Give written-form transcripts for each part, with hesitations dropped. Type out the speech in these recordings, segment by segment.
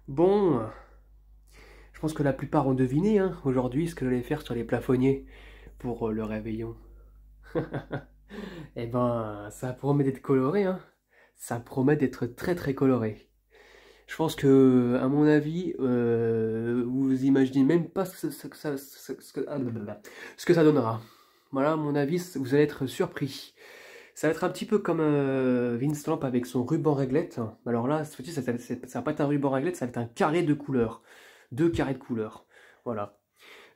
Bon, je pense que la plupart ont deviné hein, aujourd'hui ce que j'allais faire sur les plafonniers pour le réveillon. Eh ben, ça promet d'être coloré, hein. Ça promet d'être très très coloré. Je pense que, à mon avis, vous imaginez même pas ce que ça donnera. Voilà, à mon avis, vous allez être surpris. Ça va être un petit peu comme Vince Lamp avec son ruban réglette. Alors là, cette fois-ci, ça va pas être un ruban réglette, ça va être un carré de couleur. Deux carrés de couleur. Voilà.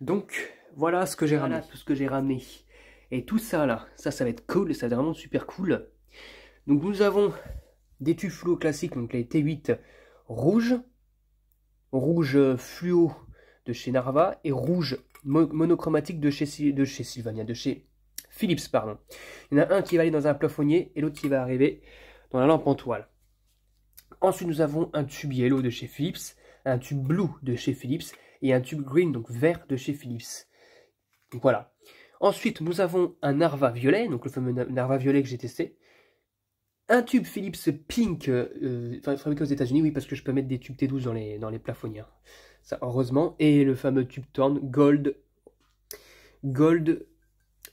Donc, voilà ce que j'ai ramené. Tout ce que j'ai ramené. Et tout ça là, ça va être cool, ça va être vraiment super cool. Donc nous avons des tubes fluo classiques, donc les T8 rouge, rouge fluo de chez Narva et rouge monochromatique de chez Sylvania, de chez Philips, pardon. Il y en a un qui va aller dans un plafonnier et l'autre qui va arriver dans la lampe en toile. Ensuite, nous avons un tube yellow de chez Philips, un tube blue de chez Philips et un tube green, donc vert de chez Philips. Donc voilà. Ensuite, nous avons un Narva violet, donc le fameux Narva violet que j'ai testé. Un tube Philips Pink, fabriqué aux États-Unis, oui, parce que je peux mettre des tubes T12 dans les plafonniers. Ça, heureusement. Et le fameux tube Thorn Gold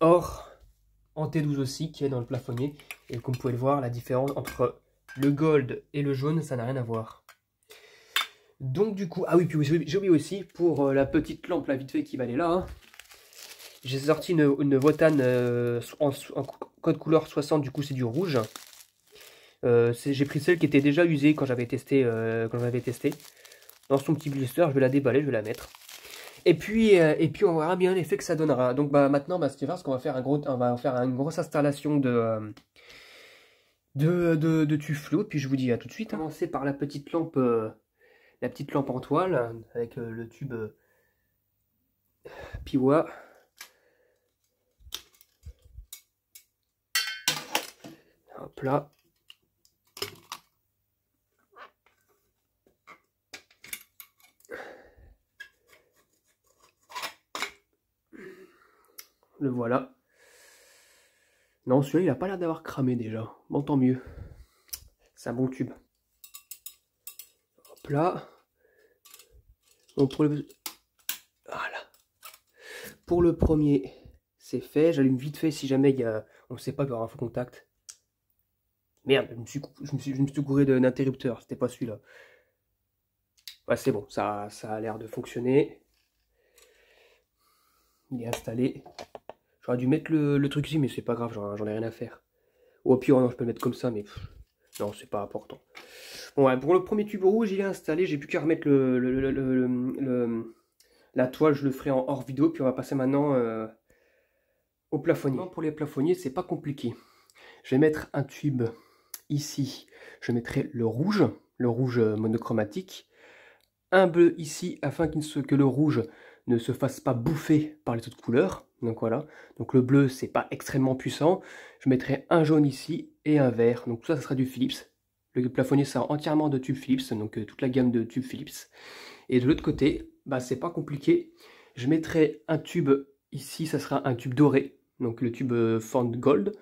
Or en T12 aussi, qui est dans le plafonnier. Et comme vous pouvez le voir, la différence entre le gold et le jaune, ça n'a rien à voir. Donc du coup, ah oui, puis j'ai oublié aussi, pour la petite lampe, là, vite fait, qui va aller là, hein, j'ai sorti une Wotan en code couleur 60, du coup c'est du rouge. J'ai pris celle qui était déjà usée quand j'avais testé, Dans son petit blister, je vais la déballer, je vais la mettre. Et puis on verra bien l'effet que ça donnera. Donc bah maintenant, ce qu'on va faire, c'est qu'on va faire une grosse installation de tuflot. Puis je vous dis à tout de suite. Hein. Commencer par la petite lampe en toile avec le tube Piwa. Hop là. Le voilà. Non, celui-là, il a pas l'air d'avoir cramé déjà. Bon, tant mieux. C'est un bon tube. Hop là. Donc voilà. Pour le premier, c'est fait. J'allume vite fait si jamais il y a... On ne sait pas qu'il y aura un faux contact. Merde, je me suis gouré d'interrupteur. C'était pas celui-là. Ouais, c'est bon. Ça a l'air de fonctionner. Il est installé. J'aurais dû mettre le truc ici, mais c'est pas grave. J'en ai rien à faire. Ou au pire, non, je peux le mettre comme ça, mais... non, c'est pas important. Bon, ouais, pour le premier tube rouge, il est installé. J'ai plus qu'à remettre la toile. Je le ferai en hors vidéo. Puis on va passer maintenant au plafonnier. Pour les plafonniers, c'est pas compliqué. Je vais mettre un tube ici. Je mettrai le rouge monochromatique. Un bleu ici, afin que le rouge ne se fasse pas bouffer par les autres couleurs. Donc voilà. Donc le bleu, c'est pas extrêmement puissant. Je mettrai un jaune ici et un vert. Donc tout ça, ça sera du Philips. Le plafonnier sera entièrement de tubes Philips, donc toute la gamme de tubes Philips. Et de l'autre côté, c'est pas compliqué. Je mettrai un tube ici, ça sera un tube doré, donc le tube Ford Gold.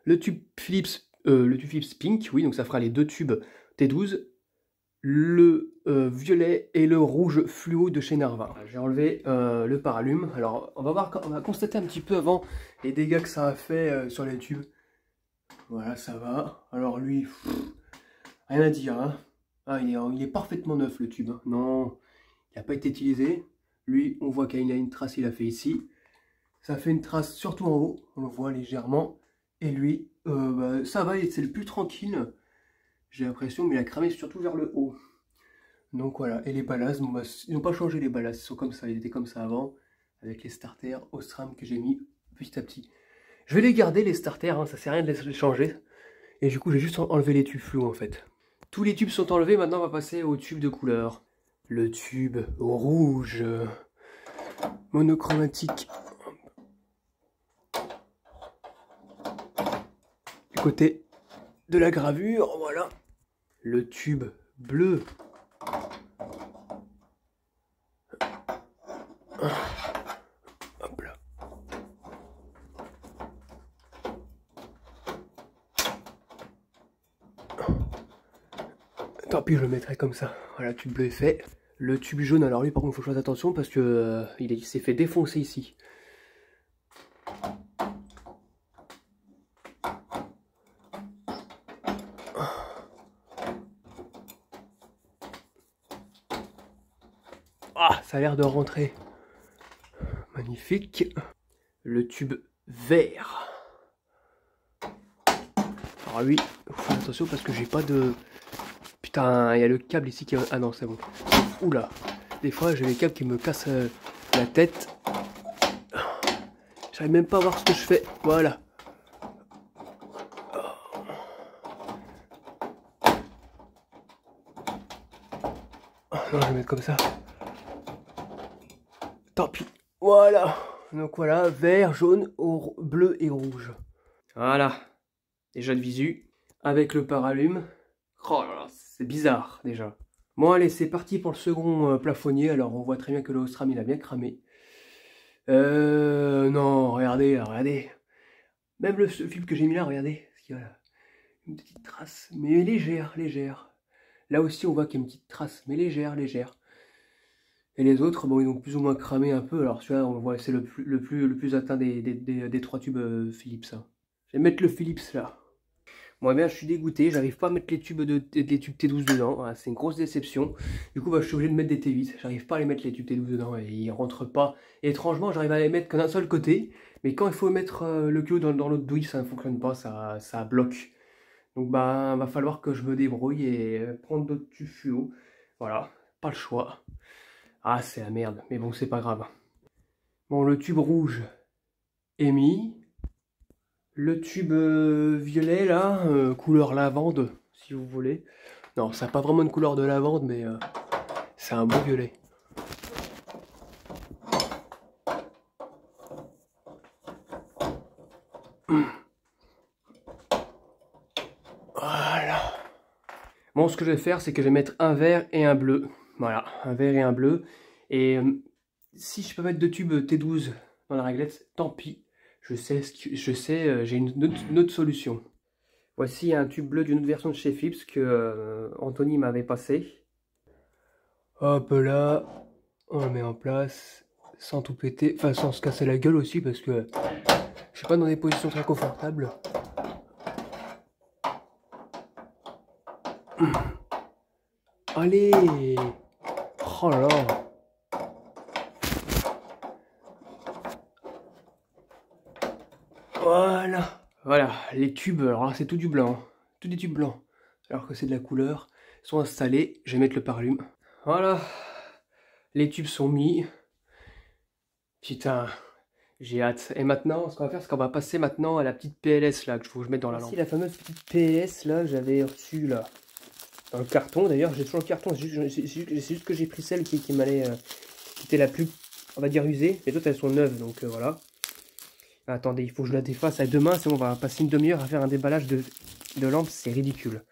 Le tube Philips Pink, oui, donc ça fera les deux tubes T12. Le violet et le rouge fluo de chez Narva. J'ai enlevé le paralume. Alors on va constater un petit peu avant les dégâts que ça a fait sur les tubes. Voilà, ça va. Alors lui, rien à dire. Hein. Ah, il est parfaitement neuf le tube. Hein. Non, il n'a pas été utilisé. Lui, on voit qu'il y a une trace, il a fait ici. Ça fait une trace surtout en haut, on le voit légèrement. Et lui, ça va, c'est le plus tranquille. J'ai l'impression, mais il a cramé surtout vers le haut. Donc voilà, et les ballasts, ils n'ont pas changé les ballasts, ils sont comme ça, ils étaient comme ça avant, avec les starters Osram que j'ai mis petit à petit. Je vais les garder les starters, hein, ça sert à rien de les changer. Et du coup, j'ai juste enlevé les tubes flous en fait. Tous les tubes sont enlevés, maintenant on va passer au tube de couleur. Le tube rouge monochromatique. Du côté de la gravure, voilà. Le tube bleu. Hop là. Attends, puis je le mettrai comme ça. Voilà, le tube bleu est fait. Le tube jaune, alors lui par contre il faut que je fasse attention parce que il s'est fait défoncer ici. Ah, ça a l'air de rentrer. Magnifique. Le tube vert. Alors lui, il faut faire attention parce que j'ai pas de... Putain, il y a le câble ici qui... Ah non, c'est bon. Oula. Des fois, j'ai les câbles qui me cassent la tête. J'arrive même pas à voir ce que je fais. Voilà. Non, je vais mettre comme ça. Tant pis. Voilà. Donc voilà, vert, jaune, bleu et rouge. Voilà. Déjà de visu. Avec le paralume. Oh là là, c'est bizarre déjà. Bon allez, c'est parti pour le second plafonnier. Alors on voit très bien que le Osram il a bien cramé. Non, regardez, regardez. Même le film que j'ai mis là, regardez. Il y a une petite trace, mais légère, légère. Là aussi on voit qu'il y a une petite trace, mais légère, légère. Et les autres, bon, ils ont plus ou moins cramé un peu. Alors celui-là, on le voit, c'est le plus atteint des 3 tubes Philips. Hein. Je vais mettre le Philips là. Moi bien je suis dégoûté, j'arrive pas à mettre les tubes T12 dedans, voilà, c'est une grosse déception. Du coup bah, je suis obligé de mettre des T8, j'arrive pas à les mettre les tubes T12 dedans et ils rentrent pas. Et étrangement j'arrive à les mettre que d'un seul côté, mais quand il faut mettre le culot dans l'autre douille ça ne fonctionne pas, ça bloque. Donc bah va falloir que je me débrouille et prendre d'autres tubes fluo. Voilà, pas le choix. Ah c'est la merde, mais bon c'est pas grave. Bon le tube rouge est mis. Le tube violet là, couleur lavande, si vous voulez. Non, ça n'a pas vraiment une couleur de lavande, mais c'est un beau violet. Voilà. Bon, ce que je vais faire, c'est que je vais mettre un vert et un bleu. Voilà, un vert et un bleu. Et si je peux mettre 2 tubes T12 dans la réglette, tant pis. Je sais, j'ai une autre solution. Voici un tube bleu d'une autre version de chez Philips que Anthony m'avait passé. Hop là, on le met en place sans tout péter, enfin sans se casser la gueule aussi parce que je suis pas dans des positions très confortables. Allez, oh là là. Voilà, les tubes, alors là c'est tout du blanc, hein. Tout des tubes blancs, alors que c'est de la couleur, sont installés, je vais mettre le paralume. Voilà, les tubes sont mis, putain, j'ai hâte. Et maintenant, ce qu'on va faire, c'est qu'on va passer maintenant à la petite PLS là, que je faut que je mette dans la lampe. Voici la fameuse petite PLS là, j'avais reçue là, dans le carton, d'ailleurs j'ai toujours le carton, c'est juste que j'ai pris celle qui était la plus, on va dire, usée, les autres elles sont neuves, donc voilà. Attendez, il faut que je la défasse à deux mains, sinon on va passer une demi-heure à faire un déballage de lampe, c'est ridicule.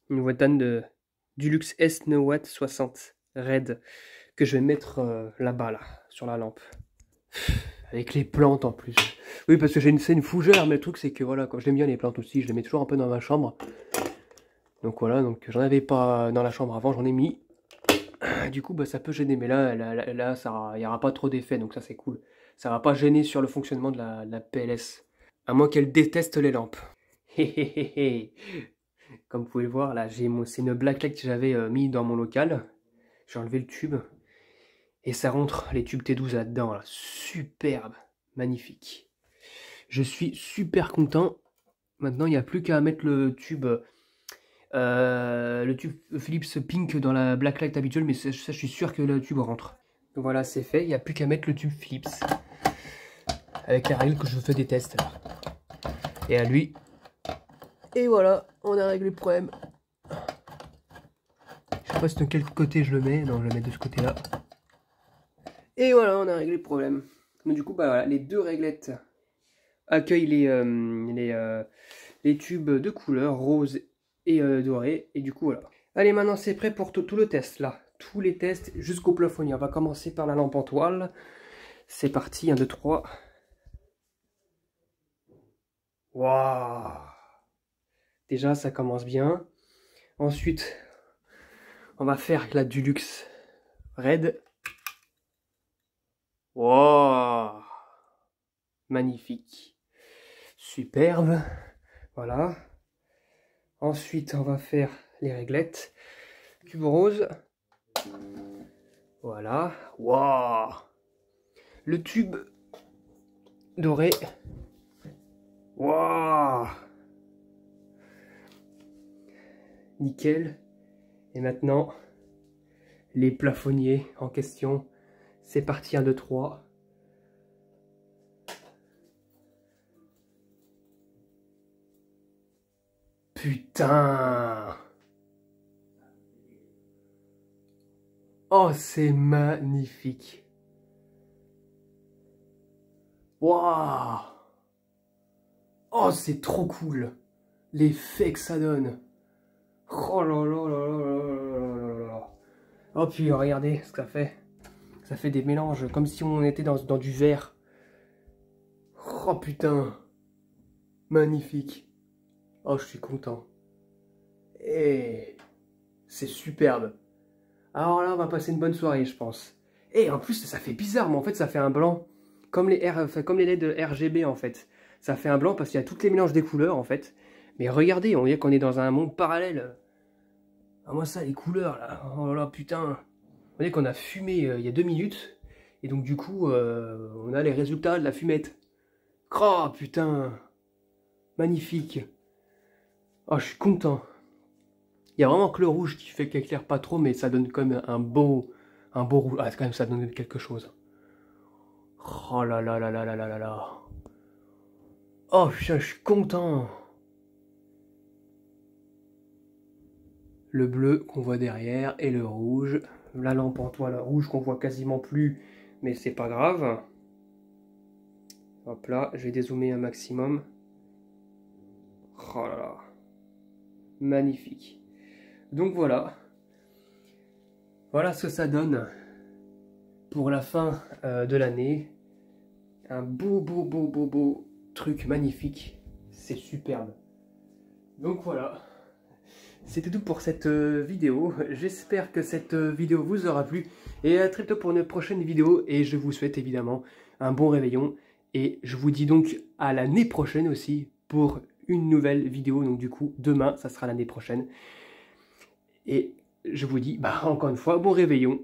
Une Watan de Dulux S Nowatt 60 Red que je vais mettre là-bas, là, sur la lampe. Avec les plantes en plus. Oui, parce que c'est une fougère, mais le truc c'est que voilà, quand j'aime bien les plantes aussi, je les mets toujours un peu dans ma chambre. Donc voilà, donc j'en avais pas dans la chambre avant, j'en ai mis. Du coup, bah, ça peut gêner, mais là il n'y aura pas trop d'effet, donc ça c'est cool. Ça va pas gêner sur le fonctionnement de la PLS. À moins qu'elle déteste les lampes. Comme vous pouvez le voir, là, c'est une blacklight que j'avais mis dans mon local. J'ai enlevé le tube. Et ça rentre les tubes T12 là-dedans. Là. Superbe. Magnifique. Je suis super content. Maintenant, il n'y a plus qu'à mettre le tube Philips Pink dans la blacklight habituelle. Mais ça, je suis sûr que le tube rentre. Donc voilà, c'est fait. Il n'y a plus qu'à mettre le tube Philips. Avec la règle que je fais des tests. Là. Et à lui. Et voilà, on a réglé le problème. Je sais pas de quel côté je le mets. Non, je le mets de ce côté-là. Et voilà, on a réglé le problème. Donc du coup, bah voilà, les deux réglettes accueillent les tubes de couleur rose et doré. Et du coup, voilà. Allez, maintenant c'est prêt pour tout le test, là. Tous les tests jusqu'au plafonnier. On va commencer par la lampe en toile. C'est parti, 1, 2, 3. Waouh! Déjà, ça commence bien. Ensuite, on va faire la Dulux Red. Wow, magnifique, superbe. Voilà. Ensuite, on va faire les réglettes. Cube rose. Voilà. Wow. Le tube doré. Wow. Nickel. Et maintenant, les plafonniers en question. C'est parti, 1, 2, 3. Putain! Oh, c'est magnifique! Waouh! Oh, c'est trop cool! L'effet que ça donne! Oh là là là là là là là là! Oh, puis regardez ce que ça fait! Ça fait des mélanges comme si on était dans du verre. Oh putain! Magnifique! Oh, je suis content! Et c'est superbe! Alors là, on va passer une bonne soirée, je pense. Et en plus, ça fait bizarre, mais en fait, ça fait un blanc. Comme les LED RGB, en fait. Ça fait un blanc parce qu'il y a tous les mélanges des couleurs, en fait. Mais regardez, on dirait qu'on est dans un monde parallèle. Ah, moi, ça, les couleurs, là. Oh là là, putain. On dirait qu'on a fumé il y a 2 minutes. Et donc, du coup, on a les résultats de la fumette. Oh, putain. Magnifique. Oh, je suis content. Il y a vraiment que le rouge qui fait qu'il éclaire pas trop, mais ça donne quand même un beau rouge. Ah, quand même, ça donne quelque chose. Oh là là là là là là là là. Oh putain, je suis content. Le bleu qu'on voit derrière et le rouge. La lampe en toile rouge qu'on voit quasiment plus, mais c'est pas grave. Hop là, je vais dézoomer un maximum. Oh là là. Magnifique. Donc voilà. Voilà ce que ça donne pour la fin de l'année. Un beau truc magnifique. C'est superbe. Donc voilà. C'était tout pour cette vidéo. J'espère que cette vidéo vous aura plu. Et à très bientôt pour une prochaine vidéo. Et je vous souhaite évidemment un bon réveillon. Et je vous dis donc à l'année prochaine aussi pour une nouvelle vidéo. Donc du coup, demain, ça sera l'année prochaine. Et je vous dis, encore une fois, bon réveillon.